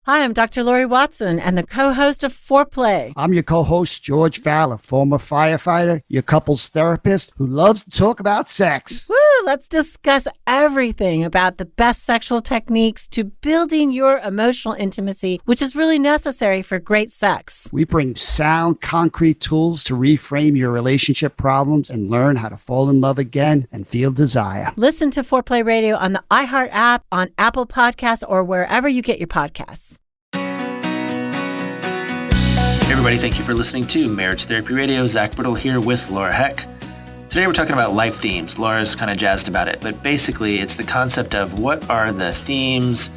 Hi, I'm Dr. Lori Watson and the co-host of Foreplay. I'm your co-host, George Fowler, former firefighter, your couples therapist who loves to talk about sex. Woo! Let's discuss everything about the best sexual techniques to building your emotional intimacy, which is really necessary for great sex. We bring sound, concrete tools to reframe your relationship problems and learn how to fall in love again and feel desire. Listen to Foreplay Radio on the iHeart app, on Apple Podcasts, or wherever you get your podcasts. Hey everybody, thank you for listening to Marriage Therapy Radio. Zach Brittle here with Laura Heck. Today we're talking about life themes. Laura's kind of jazzed about it, but basically it's the concept of what are the themes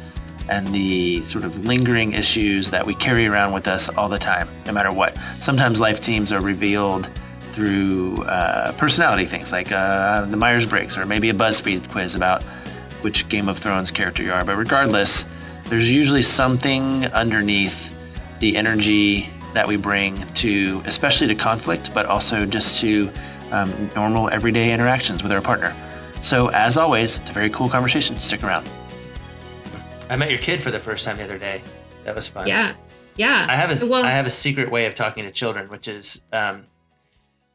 and the sort of lingering issues that we carry around with us all the time, no matter what. Sometimes life themes are revealed through personality things like the Myers-Briggs or maybe a BuzzFeed quiz about which Game of Thrones character you are. But regardless, there's usually something underneath the energy that we bring to, especially to conflict, but also just to normal everyday interactions with our partner. So as always, it's a very cool conversation. Stick around. I met your kid for the first time the other day. That was fun. Yeah. I have a secret way of talking to children, which is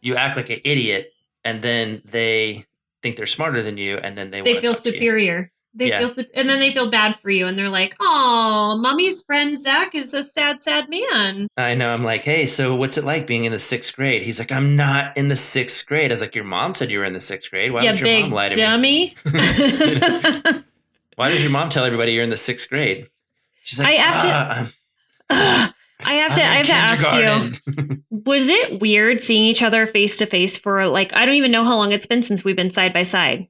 you act like an idiot, and then they think they're smarter than you, and then they feel superior. And then they feel bad for you, and they're like, "Oh, mommy's friend Zach is a sad, sad man." I know. I'm like, "Hey, so what's it like being in the 6th grade?" He's like, "I'm not in the 6th grade." I was like, "Your mom said you were in the 6th grade. Why would your mom lie to dummy? me?" Why does your mom tell everybody you're in the 6th grade? She's like, I have to ask you, was it weird seeing each other face to face for like, I don't even know how long it's been since we've been side by side.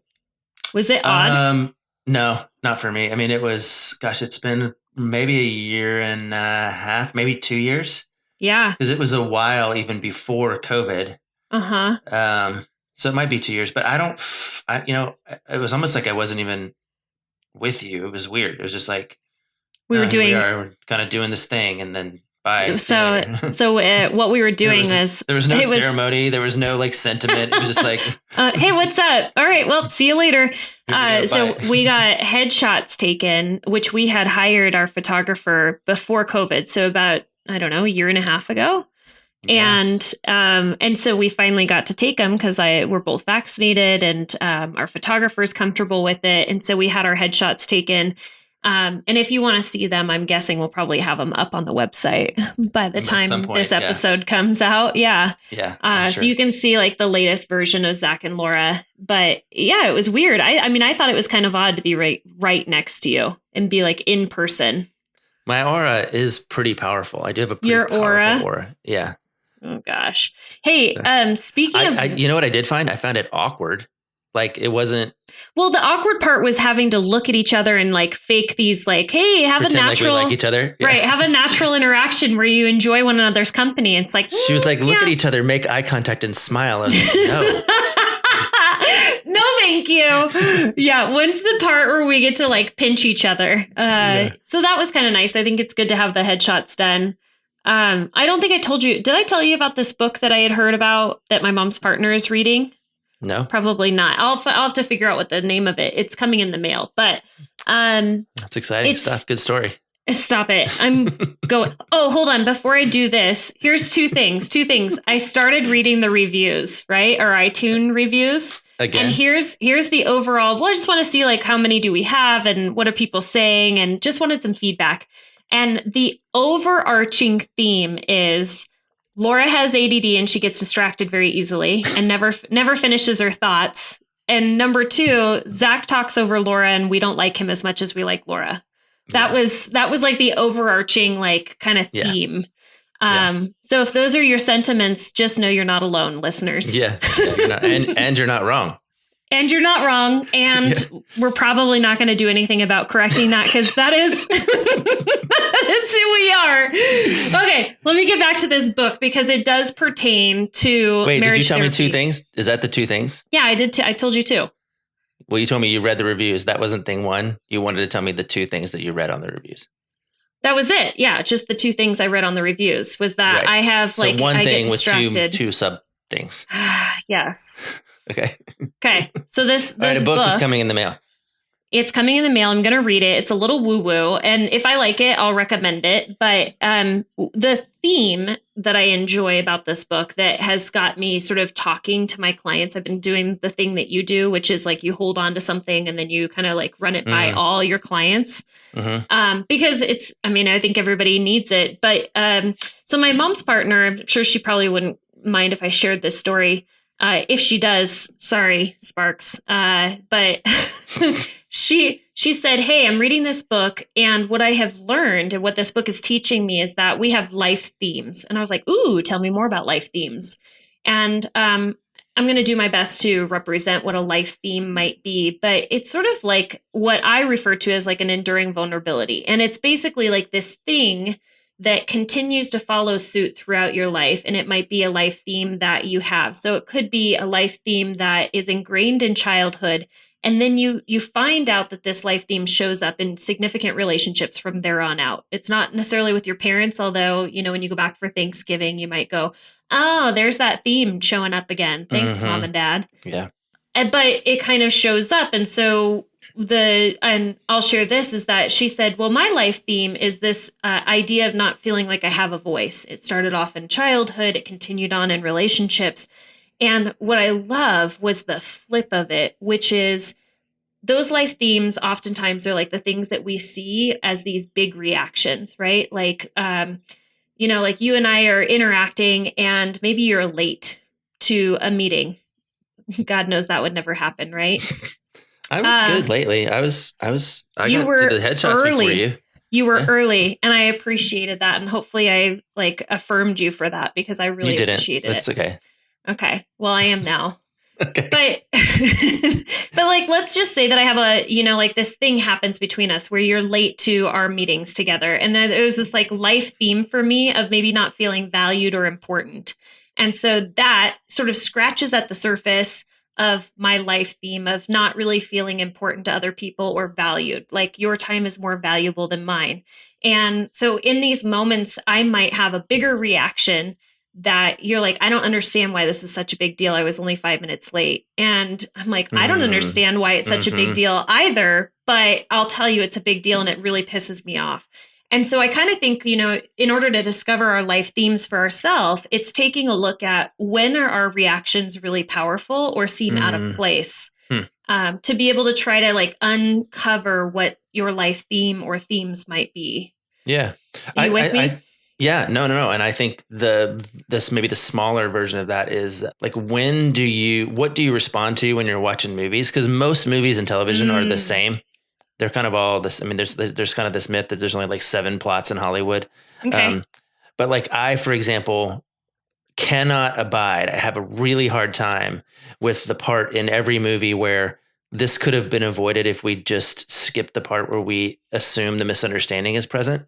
Was it odd? No, not for me. I mean, it's been maybe a year and a half, maybe 2 years. Yeah. Because it was a while even before COVID. Uh-huh. So it might be 2 years, but it was almost like I wasn't even with you. It was weird. It was just like, we're kind of doing this thing, and then bye. So what we were doing there was no ceremony. There was no like sentiment. It was just like, hey, what's up? All right, well, see you later. So we got headshots taken, which we had hired our photographer before COVID. So about, I don't know, a year and a half ago. Yeah. And so we finally got to take them because we're both vaccinated, and our photographer's comfortable with it. And so we had our headshots taken. And if you want to see them, I'm guessing we'll probably have them up on the website by the time this episode comes out. Yeah. Yeah. So you can see like the latest version of Zach and Laura. But yeah, it was weird. I mean, I thought it was kind of odd to be right next to you and be like in person. My aura is pretty powerful. I do have a pretty powerful aura. Yeah. Oh gosh. Hey, speaking of, you know what I did find? I found it awkward. Like it wasn't. Well, the awkward part was having to look at each other and like fake these like, hey, have a natural, like we like each other. Yeah. Right. Have a natural interaction where you enjoy one another's company. It's like, she was like, look at each other, make eye contact and smile. I was like, no. No, thank you. Yeah. When's the part where we get to like pinch each other? So that was kind of nice. I think it's good to have the headshots done. I don't think I told you. Did I tell you about this book that I had heard about that my mom's partner is reading? No, probably not. I'll have to figure out what the name of it. It's coming in the mail, but that's exciting stuff. Good story. Stop it. I'm going. Oh, hold on. Before I do this, here's two things. I started reading the reviews, right? Or iTunes reviews. Again. And here's the overall. Well, I just want to see like how many do we have and what are people saying, and just wanted some feedback. And the overarching theme is Laura has ADD and she gets distracted very easily and never finishes her thoughts. And number 2, Zach talks over Laura and we don't like him as much as we like Laura. That was like the overarching like kind of theme. So if those are your sentiments, just know you're not alone, listeners. Yeah, you're not, and you're not wrong. And you're not wrong. And we're probably not going to do anything about correcting that because that is who we are. Okay, let me get back to this book because it does pertain to Wait, marriage did you tell therapy. me 2 things? Is that the 2 things? Yeah, I did. I told you 2. Well, you told me you read the reviews. That wasn't thing 1. You wanted to tell me the 2 things that you read on the reviews. That was it. Yeah, just the 2 things I read on the reviews was that I have like, one I thing get with distracted. two sub things. Yes. Okay. Okay. So this All right, a book book is coming in the mail. It's coming in the mail. I'm going to read it. It's a little woo woo. And if I like it, I'll recommend it. But the theme that I enjoy about this book that has got me sort of talking to my clients, I've been doing the thing that you do, which is like you hold on to something and then you kind of like run it by all your clients. Because it's, I mean, I think everybody needs it. But so my mom's partner, I'm sure she probably wouldn't mind if I shared this story. If she does, sorry, Sparks. But she said, "Hey, I'm reading this book, and what I have learned and what this book is teaching me is that we have life themes." And I was like, "Ooh, tell me more about life themes." And I'm going to do my best to represent what a life theme might be, but it's sort of like what I refer to as like an enduring vulnerability. And it's basically like this thing that continues to follow suit throughout your life. And it might be a life theme that you have. So it could be a life theme that is ingrained in childhood. And then you find out that this life theme shows up in significant relationships from there on out. It's not necessarily with your parents, although, you know, when you go back for Thanksgiving, you might go, "Oh, there's that theme showing up again. Thanks, Mom and Dad." Yeah. But it kind of shows up. And so and I'll share this is that she said, "Well, my life theme is this idea of not feeling like I have a voice. It started off in childhood. It continued on in relationships. And what I love was the flip of it, which is those life themes oftentimes are like the things that we see as these big reactions, right? Like, you know, like you and I are interacting and maybe you're late to a meeting. God knows that would never happen, right? I'm good lately. I You got were to the headshots early. before you. You were early, and I appreciated that. And hopefully I like affirmed you for that because I really You didn't. appreciated That's it. okay. Okay. Well, I am now. Okay. But like, let's just say that I have a, you know, like this thing happens between us where you're late to our meetings together. And then there's this like life theme for me of maybe not feeling valued or important. And so that sort of scratches at the surface of my life theme of not really feeling important to other people or valued. Like your time is more valuable than mine. And so in these moments, I might have a bigger reaction that you're like, "I don't understand why this is such a big deal. I was only 5 minutes late." And I'm like, "I don't understand why it's such a big deal either, but I'll tell you it's a big deal and it really pisses me off." And so I kind of think, you know, in order to discover our life themes for ourselves, it's taking a look at when are our reactions really powerful or seem out of place, to be able to try to like uncover what your life theme or themes might be. Yeah. Are you with me? Yeah, no. And I think this maybe the smaller version of that is like, what do you respond to when you're watching movies? Because most movies and television are the same. They're kind of all this. I mean, there's kind of this myth that there's only like 7 plots in Hollywood. Okay. But like I, for example, cannot abide. I have a really hard time with the part in every movie where this could have been avoided if we just skipped the part where we assume the misunderstanding is present.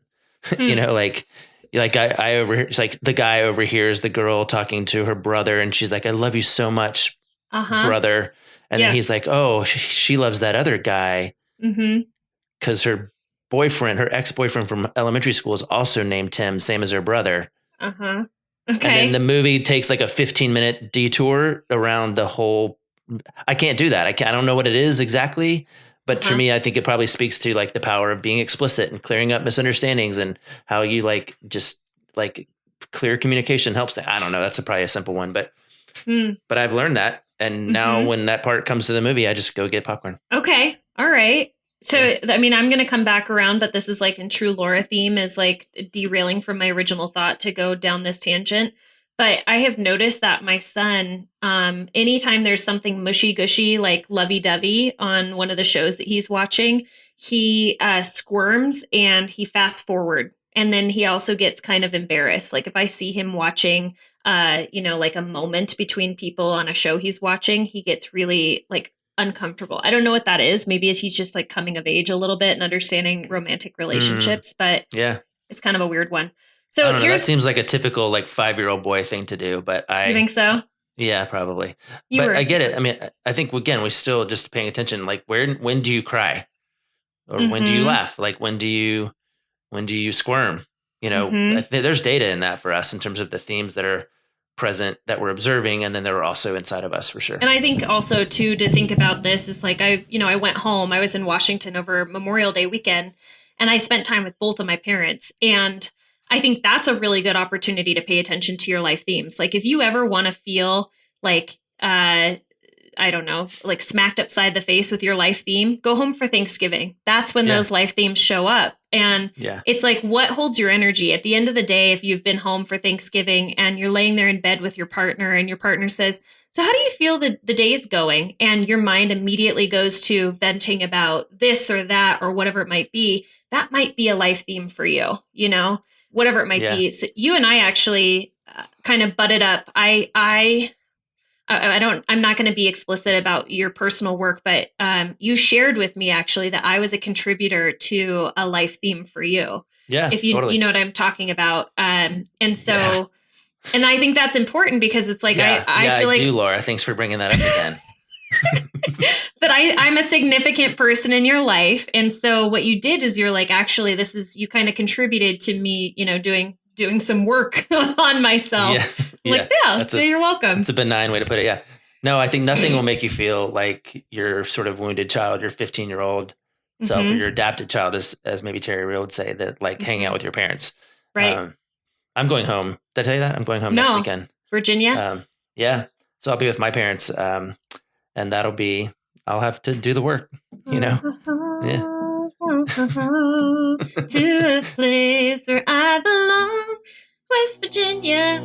You know, like I overhear, like the guy overhears the girl talking to her brother and she's like, "I love you so much, brother." And then he's like, "Oh, she loves that other guy." Because her ex-boyfriend from elementary school is also named Tim, same as her brother. Okay. And then the movie takes like a 15-minute detour around the whole. I can't do that. I don't know what it is exactly. But for me, I think it probably speaks to like the power of being explicit and clearing up misunderstandings and how you like just like clear communication helps. I don't know. That's probably a simple one, but I've learned that. And now when that part comes to the movie, I just go get popcorn. Okay. All right. So, I mean, I'm going to come back around, but this is like in true Laura theme is like derailing from my original thought to go down this tangent. But I have noticed that my son, anytime there's something mushy gushy, like lovey dovey on one of the shows that he's watching, he squirms and he fast forward. And then he also gets kind of embarrassed. Like if I see him watching, you know, like a moment between people on a show he's watching, he gets really like uncomfortable. I don't know what that is. Maybe he's just like coming of age a little bit and understanding romantic relationships, but yeah, it's kind of a weird one. So I don't know, that seems like a typical like 5-year-old boy thing to do, but You think so? Yeah, probably. But I get it. I mean, I think again, we're still just paying attention. Like when do you cry? Or when do you laugh? Like when do you squirm? You know, there's data in that for us in terms of the themes that are present that we're observing, and then they're also inside of us for sure. And I think also too, to think about this is like, I went home, I was in Washington over Memorial Day weekend, and I spent time with both of my parents. And I think that's a really good opportunity to pay attention to your life themes. Like if you ever want to feel like, I don't know, like smacked upside the face with your life theme, go home for Thanksgiving. That's when those life themes show up. And it's like, what holds your energy? At the end of the day, if you've been home for Thanksgiving and you're laying there in bed with your partner and your partner says, so how do you feel the day's going? And your mind immediately goes to venting about this or that or whatever it might be. That might be a life theme for you, whatever it might be. So you and I actually kind of butted up. I'm not going to be explicit about your personal work, but you shared with me actually that I was a contributor to a life theme for you. Yeah, if you totally. you know what I'm talking about. And so, and I think that's important because it's like, I feel like, do, Laura. Thanks for bringing that up again. that I'm a significant person in your life. And so what you did is you're like, actually, you kind of contributed to me, doing some work on myself. You're welcome. It's a benign way to put it. Yeah. No, I think nothing will make you feel like your sort of wounded child, your 15-year-old self, or your adapted child, as maybe Terry Real would say, that like hanging out with your parents. Right. I'm going home. Did I tell you that? I'm going home next weekend. Virginia? So I'll be with my parents. And I'll have to do the work, Yeah. To a place where I belong, West Virginia.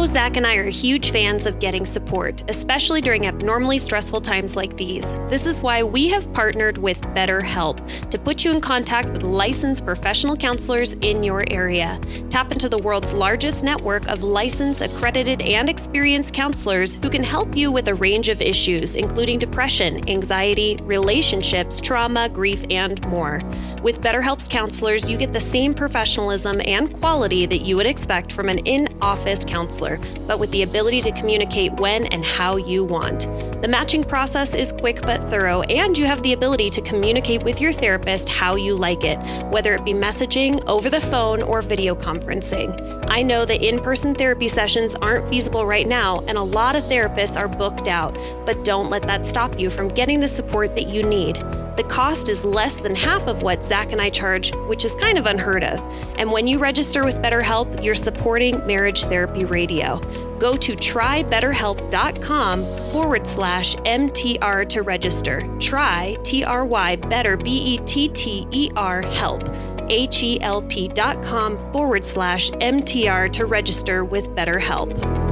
Zach and I are huge fans of getting support, especially during abnormally stressful times like these. This is why we have partnered with BetterHelp to put you in contact with licensed professional counselors in your area. Tap into the world's largest network of licensed, accredited, and experienced counselors who can help you with a range of issues, including depression, anxiety, relationships, trauma, grief, and more. With BetterHelp's counselors, you get the same professionalism and quality that you would expect from an in-office counselor, but with the ability to communicate when and how you want. The matching process is quick but thorough, and you have the ability to communicate with your therapist how you like it, whether it be messaging, over the phone, or video conferencing. I know that in-person therapy sessions aren't feasible right now, and a lot of therapists are booked out, but don't let that stop you from getting the support that you need. The cost is less than half of what Zach and I charge, which is kind of unheard of. And when you register with BetterHelp, you're supporting Marriage Therapy Radio. Go to trybetterhelp.com/MTR to register. Try TRY better BETTER help. HELP.com/MTR to register with BetterHelp.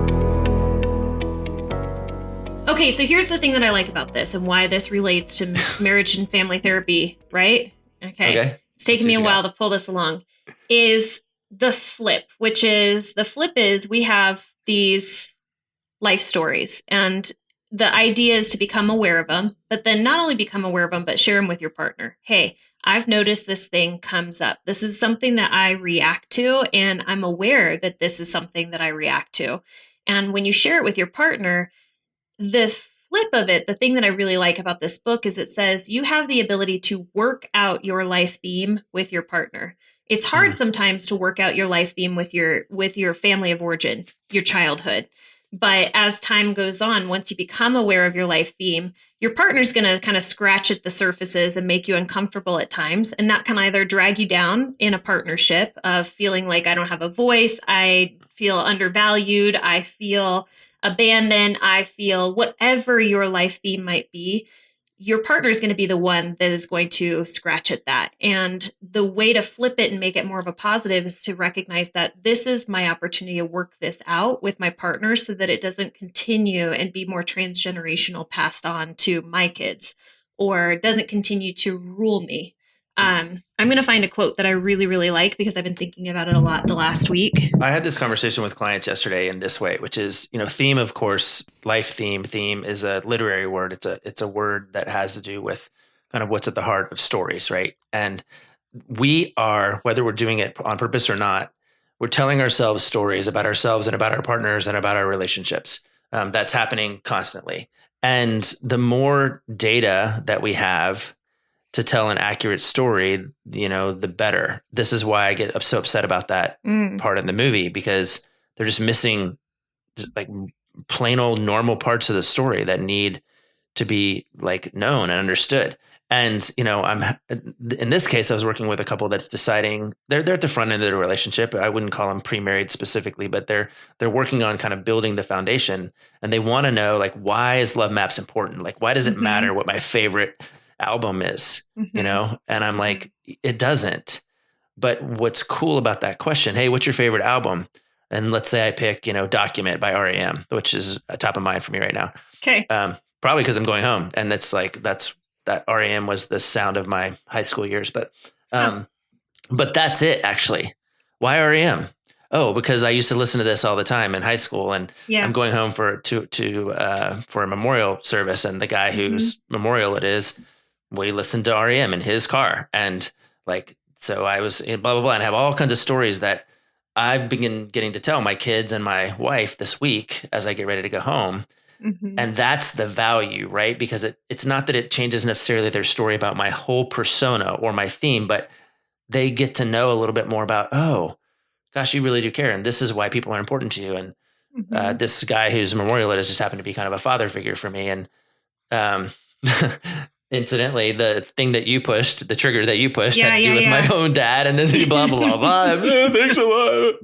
Okay, so here's the thing that I like about this and why this relates to marriage and family therapy, right? Okay. It's taken me a while to pull this along. Is the flip, is we have these life stories, and the idea is to become aware of them, but then not only become aware of them, but share them with your partner. Hey, I've noticed this thing comes up. This is something that I react to, and I'm aware that this is something that I react to. And when you share it with your partner, the flip of it, the thing that I really like about this book is it says you have the ability to work out your life theme with your partner. It's hard sometimes to work out your life theme with your family of origin, your childhood. But as time goes on, once you become aware of your life theme, your partner's going to kind of scratch at the surfaces and make you uncomfortable at times. And that can either drag you down in a partnership of feeling like I don't have a voice, I feel undervalued, I feel abandoned, I feel whatever your life theme might be. Your partner is going to be the one that is going to scratch at that. And the way to flip it and make it more of a positive is to recognize that this is my opportunity to work this out with my partner so that it doesn't continue and be more transgenerational passed on to my kids, or doesn't continue to rule me. I'm going to find a quote that I really, really like because I've been thinking about it a lot the last week. I had this conversation with clients yesterday in this way, which is, theme, of course, life theme. Theme is a literary word. It's a word that has to do with kind of what's at the heart of stories, right? And we are, whether we're doing it on purpose or not, we're telling ourselves stories about ourselves and about our partners and about our relationships. That's happening constantly. And the more data that we have to tell an accurate story, the better. This is why I get so upset about that part in the movie, because they're just missing just like plain old normal parts of the story that need to be like known and understood. And, I'm in this case, I was working with a couple that's deciding they're at the front end of the relationship. I wouldn't call them pre-married specifically, but they're working on kind of building the foundation, and they want to know, like, why is Love Maps important? Like, why does it matter what my favorite album is, And I'm like, it doesn't. But what's cool about that question, hey, what's your favorite album? And let's say I pick, Document by REM, which is top of mind for me right now. Okay. Probably because I'm going home, and it's like that REM was the sound of my high school years. But but that's it, actually. Why REM? Oh, because I used to listen to this all the time in high school, and I'm going home for a memorial service, and the guy whose memorial it is, we listened to REM in his car, and like, so I was blah blah blah, and I have all kinds of stories that I've been getting to tell my kids and my wife this week as I get ready to go home. And that's the value, right? Because it's not that it changes necessarily their story about my whole persona or my theme, but they get to know a little bit more about, oh, gosh, you really do care. And this is why people are important to you. And this guy whose memorial it is just happened to be kind of a father figure for me. And incidentally, the thing that you pushed, the trigger that you pushed had to do with my own dad, and then blah, blah, blah, blah. Thanks a lot.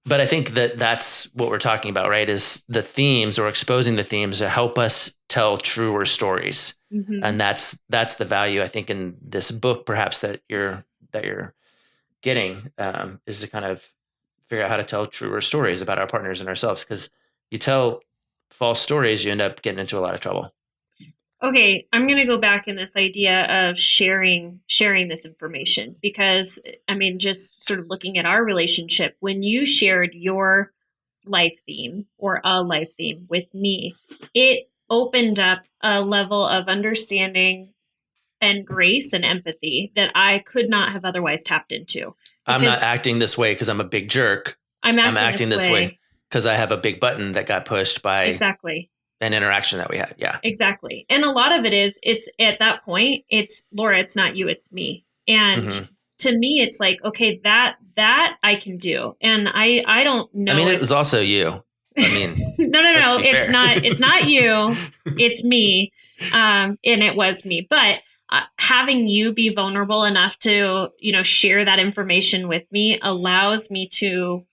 But I think that's what we're talking about, right? Is the themes, or exposing the themes to help us tell truer stories. And that's the value, I think, in this book, perhaps that you're getting, is to kind of figure out how to tell truer stories about our partners and ourselves. Because you tell false stories, you end up getting into a lot of trouble. Okay, I'm going to go back in this idea of sharing this information, because I mean, just sort of looking at our relationship, when you shared your life theme or a life theme with me, it opened up a level of understanding and grace and empathy that I could not have otherwise tapped into. I'm not acting this way because I'm a big jerk. I'm acting this way because I have a big button that got pushed by exactly an interaction that we had. Yeah, exactly. And a lot of it is, it's at that point, it's Laura, it's not you, it's me. And to me, it's like, okay, that I can do. And I don't know. I mean, it was also you. I mean, no. It's not you, it's me. And it was me. But having you be vulnerable enough to, share that information with me allows me to,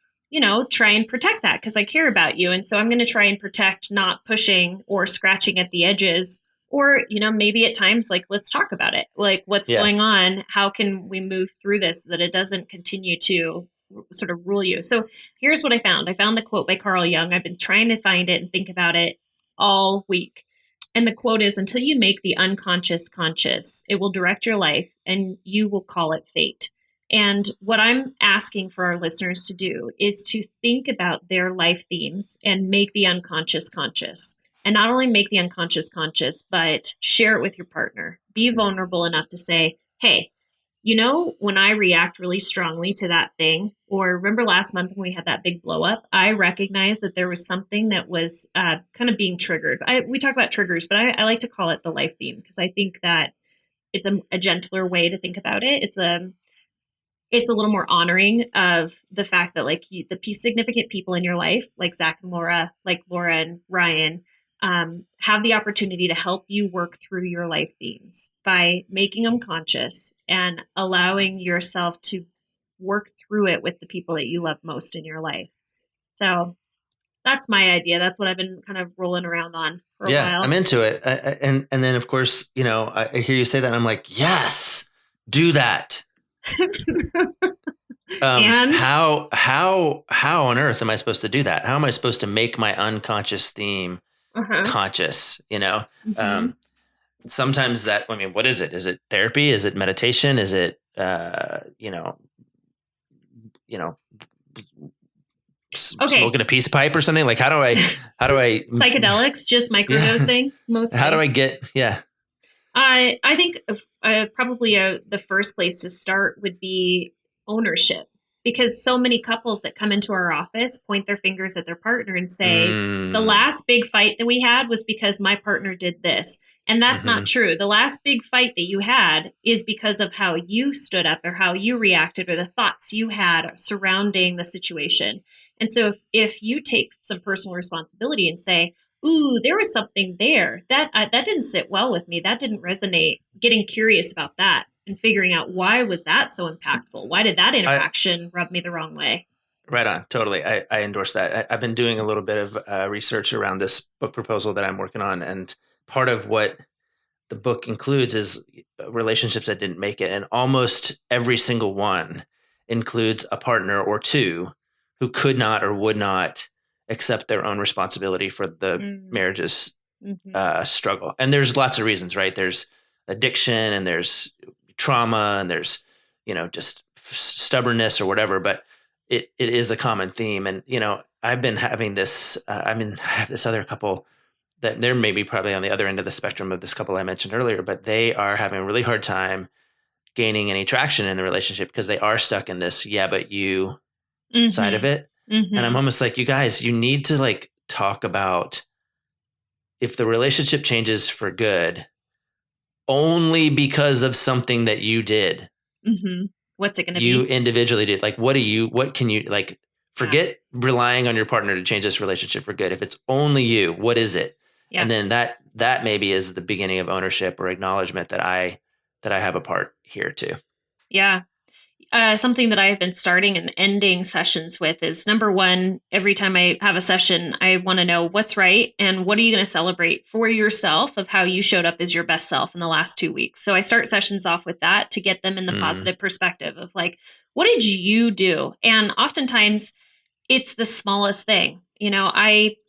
try and protect that, because I care about you. And so I'm going to try and protect, not pushing or scratching at the edges, or, maybe at times, like, let's talk about it. Like, what's going on? How can we move through this so that it doesn't continue to sort of rule you? So here's what I found. I found the quote by Carl Jung. I've been trying to find it and think about it all week. And the quote is, until you make the unconscious conscious, it will direct your life and you will call it fate. And what I'm asking for our listeners to do is to think about their life themes and make the unconscious conscious. And not only make the unconscious conscious, but share it with your partner. Be vulnerable enough to say, hey, when I react really strongly to that thing, or remember last month when we had that big blow up, I recognized that there was something that was kind of being triggered. We talk about triggers, but I like to call it the life theme, because I think that it's a gentler way to think about it. It's a little more honoring of the fact that, like, the significant people in your life, like Zach and Laura, like Laura and Ryan, have the opportunity to help you work through your life themes by making them conscious and allowing yourself to work through it with the people that you love most in your life. So that's my idea. That's what I've been kind of rolling around on for a while. Yeah, I'm into it. And then, of course, I hear you say that, and I'm like, yes, do that. And how on earth am I supposed to do that? How am I supposed to make my unconscious theme conscious? Sometimes what is it? Is it therapy? Is it meditation? Is it smoking a peace pipe or something? Like, how do I psychedelics, just microdosing mostly. How do I get I think probably the first place to start would be ownership. because so many couples that come into our office point their fingers at their partner and say, the Mm. last big fight that we had was because my partner did this. And that's not true. The last big fight that you had is because of how you stood up or how you reacted or the thoughts you had surrounding the situation. And so if you take some personal responsibility and say, ooh, there was something there that didn't sit well with me, that didn't resonate, getting curious about that and figuring out why was that so impactful? Why did that interaction rub me the wrong way? Right on. Totally. I endorse that. I've been doing a little bit of research around this book proposal that I'm working on. And part of what the book includes is relationships that didn't make it. And almost every single one includes a partner or two who could not or would not accept their own responsibility for the marriage's struggle. And there's lots of reasons, right? There's addiction and there's trauma and there's, just stubbornness or whatever, but it is a common theme. And, I've been having this, I have this other couple that they're maybe probably on the other end of the spectrum of this couple I mentioned earlier, but they are having a really hard time gaining any traction in the relationship because they are stuck in this, yeah, but you side of it. And I'm almost like, you guys, you need to talk about if the relationship changes for good only because of something that you did. What's it going to be? You individually did. What can you forget relying on your partner to change this relationship for good. If it's only you, what is it? Yeah. And then that maybe is the beginning of ownership or acknowledgement that I have a part here too. Yeah. Something that I've been starting and ending sessions with is number one, every time I have a session, I want to know what's right and what are you going to celebrate for yourself of how you showed up as your best self in the last 2 weeks. So I start sessions off with that to get them in the positive perspective of what did you do? And oftentimes it's the smallest thing.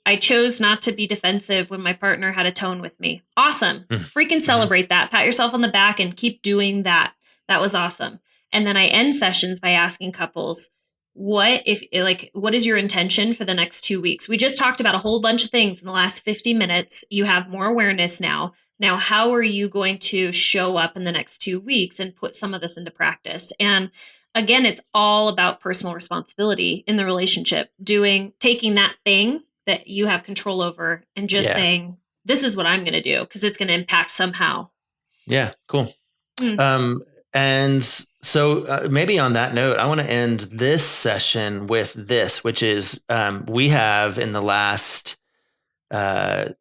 I chose not to be defensive when my partner had a tone with me. Awesome. Freaking celebrate that. Pat yourself on the back and keep doing that. That was awesome. And then I end sessions by asking couples, what is your intention for the next 2 weeks? We just talked about a whole bunch of things in the last 50 minutes. You have more awareness now. Now, how are you going to show up in the next 2 weeks and put some of this into practice? And again, it's all about personal responsibility in the relationship, taking that thing that you have control over and just saying, this is what I'm going to do because it's going to impact somehow. Yeah, cool. And so maybe on that note, I want to end this session with this, which is we have in the last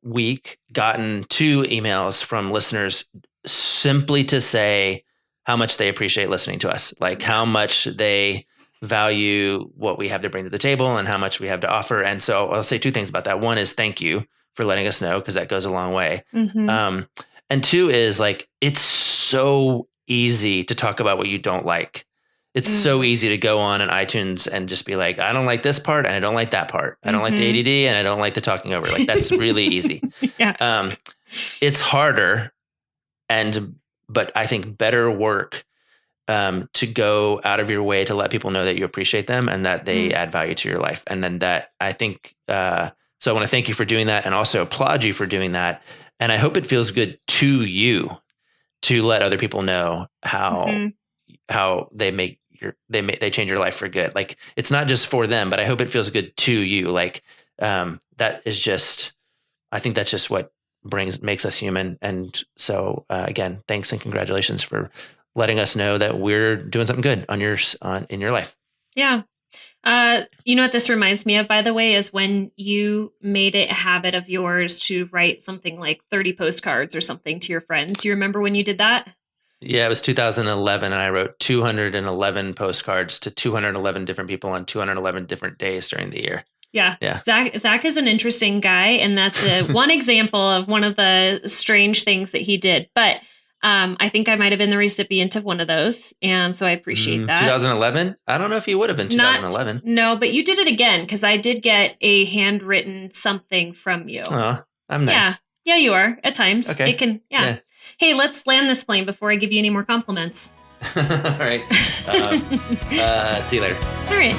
week gotten 2 emails from listeners simply to say how much they appreciate listening to us, how much they value what we have to bring to the table and how much we have to offer. And so I'll say 2 things about that. One is thank you for letting us know, because that goes a long way. And 2 is it's so easy to talk about what you don't like. It's so easy to go on iTunes and just be like, I don't like this part and I don't like that part. I don't like the ADD and I don't like the talking over. That's really easy. It's harder but I think better work to go out of your way to let people know that you appreciate them and that they add value to your life. And then that I think, so I want to thank you for doing that and also applaud you for doing that. And I hope it feels good to you to let other people know how they change your life for good. It's not just for them, but I hope it feels good to you. That is just, I think that's just what makes us human. And so again, thanks and congratulations for letting us know that we're doing something good in your life. Yeah. You know what this reminds me of, by the way, is when you made it a habit of yours to write something like 30 postcards or something to your friends. You remember when you did that? Yeah, it was 2011, and I wrote 211 postcards to 211 different people on 211 different days during the year. Yeah. Zach is an interesting guy, and that's one example of one of the strange things that he did. But I think I might have been the recipient of one of those, and so I appreciate that. 2011? I don't know if you would have in 2011. No, but you did it again, because I did get a handwritten something from you. Oh, I'm nice. Yeah, you are at times. Okay. It can, yeah. Hey, let's land this plane before I give you any more compliments. All right. See you later. All right.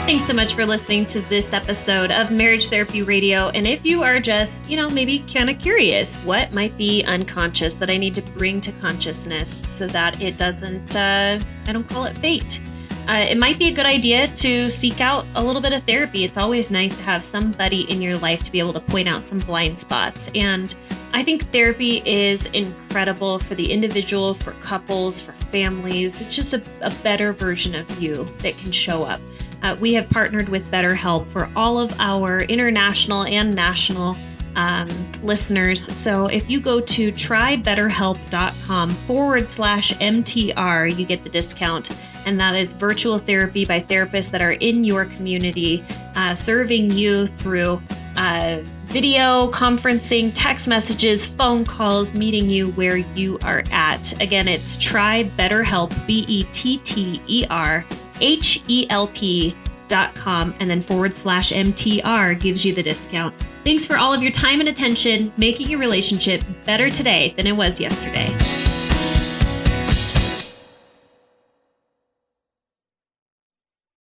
Thanks so much for listening to this episode of Marriage Therapy Radio. And if you are just, maybe kind of curious, what might be unconscious that I need to bring to consciousness so that it doesn't, I don't call it fate. It might be a good idea to seek out a little bit of therapy. It's always nice to have somebody in your life to be able to point out some blind spots. And I think therapy is incredible for the individual, for couples, for families. It's just a better version of you that can show up. We have partnered with BetterHelp for all of our international and national listeners. So if you go to trybetterhelp.com/MTR, you get the discount. And that is virtual therapy by therapists that are in your community, serving you through video, conferencing, text messages, phone calls, meeting you where you are at. Again, it's trybetterhelp, BetterHelp.com, and then /MTR gives you the discount. Thanks for all of your time and attention, making your relationship better today than it was yesterday.